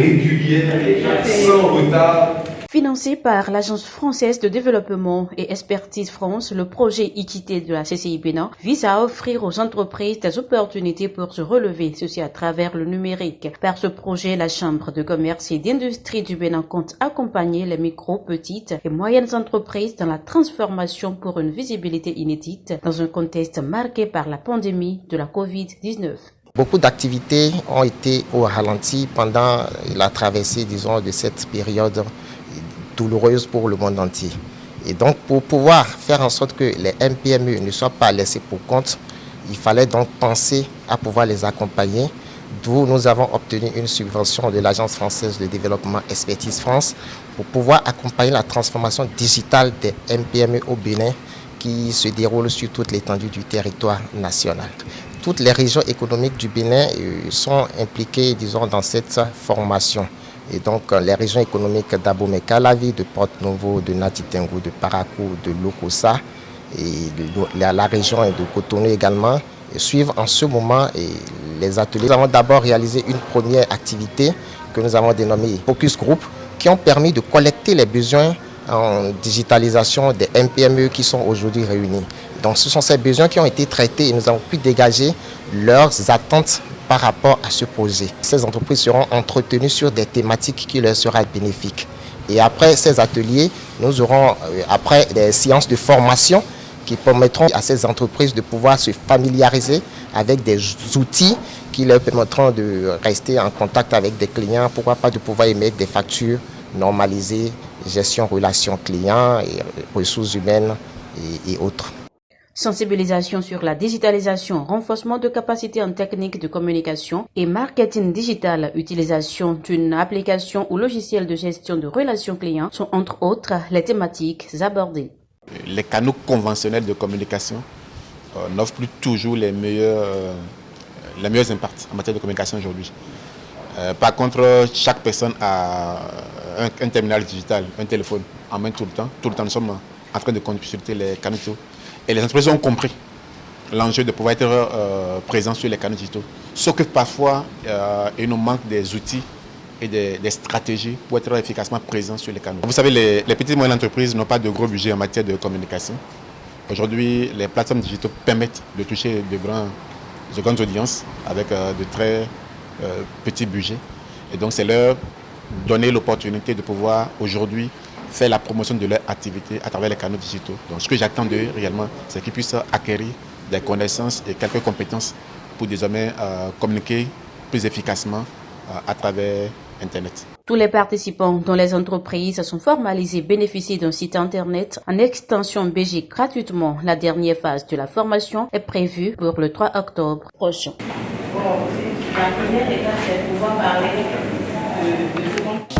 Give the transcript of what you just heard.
régulière, sans retard. Financé par l'Agence française de développement et Expertise France, le projet Équité de la CCI Bénin vise à offrir aux entreprises des opportunités pour se relever, ceci à travers le numérique. Par ce projet, la Chambre de commerce et d'industrie du Bénin compte accompagner les micro, petites et moyennes entreprises dans la transformation pour une visibilité inédite dans un contexte marqué par la pandémie de la Covid-19. Beaucoup d'activités ont été au ralenti pendant la traversée, disons, de cette période douloureuse pour le monde entier. Et donc, pour pouvoir faire en sorte que les MPME ne soient pas laissés pour compte, il fallait donc penser à pouvoir les accompagner, d'où nous avons obtenu une subvention de l'Agence française de développement Expertise France pour pouvoir accompagner la transformation digitale des MPME au Bénin qui se déroule sur toute l'étendue du territoire national. Toutes les régions économiques du Bénin sont impliquées, disons, dans cette formation. Et donc, les régions économiques d'Abomey-Calavi, de Porte-Novo, de Nati-Tengu, de Parakou, de Lokossa et la région de Cotonou également suivent en ce moment les ateliers. Nous avons d'abord réalisé une première activité que nous avons dénommée Focus Group, qui ont permis de collecter les besoins en digitalisation des MPME qui sont aujourd'hui réunis. Donc, ce sont ces besoins qui ont été traités et nous avons pu dégager leurs attentes par rapport à ce projet. Ces entreprises seront entretenues sur des thématiques qui leur seront bénéfiques. Et après ces ateliers, nous aurons après des séances de formation qui permettront à ces entreprises de pouvoir se familiariser avec des outils qui leur permettront de rester en contact avec des clients, pourquoi pas de pouvoir émettre des factures normalisées, gestion relations clients, et ressources humaines et autres. Sensibilisation sur la digitalisation, renforcement de capacités en technique de communication et marketing digital, utilisation d'une application ou logiciel de gestion de relations clients sont entre autres les thématiques abordées. Les canaux conventionnels de communication n'offrent plus toujours les meilleurs impacts en matière de communication aujourd'hui. Par contre, chaque personne a un terminal digital, un téléphone en main tout le temps. Tout le temps, nous sommes en train de consulter les canaux digitaux. Et les entreprises ont compris l'enjeu de pouvoir être présents sur les canaux digitaux. Sauf que parfois, il nous manque des outils et des stratégies pour être efficacement présents sur les canaux. Vous savez, les petites et moyennes entreprises n'ont pas de gros budget en matière de communication. Aujourd'hui, les plateformes digitales permettent de toucher de grandes audiences avec de très petits budgets. Et donc, c'est leur donner l'opportunité de pouvoir aujourd'hui faire la promotion de leur activité à travers les canaux digitaux. Donc ce que j'attends d'eux réellement, c'est qu'ils puissent acquérir des connaissances et quelques compétences pour désormais communiquer plus efficacement à travers Internet. Tous les participants dont les entreprises sont formalisées bénéficient d'un site Internet en extension BG gratuitement. La dernière phase de la formation est prévue pour le 3 octobre prochain. Bon, la première étape, c'est de pouvoir parler de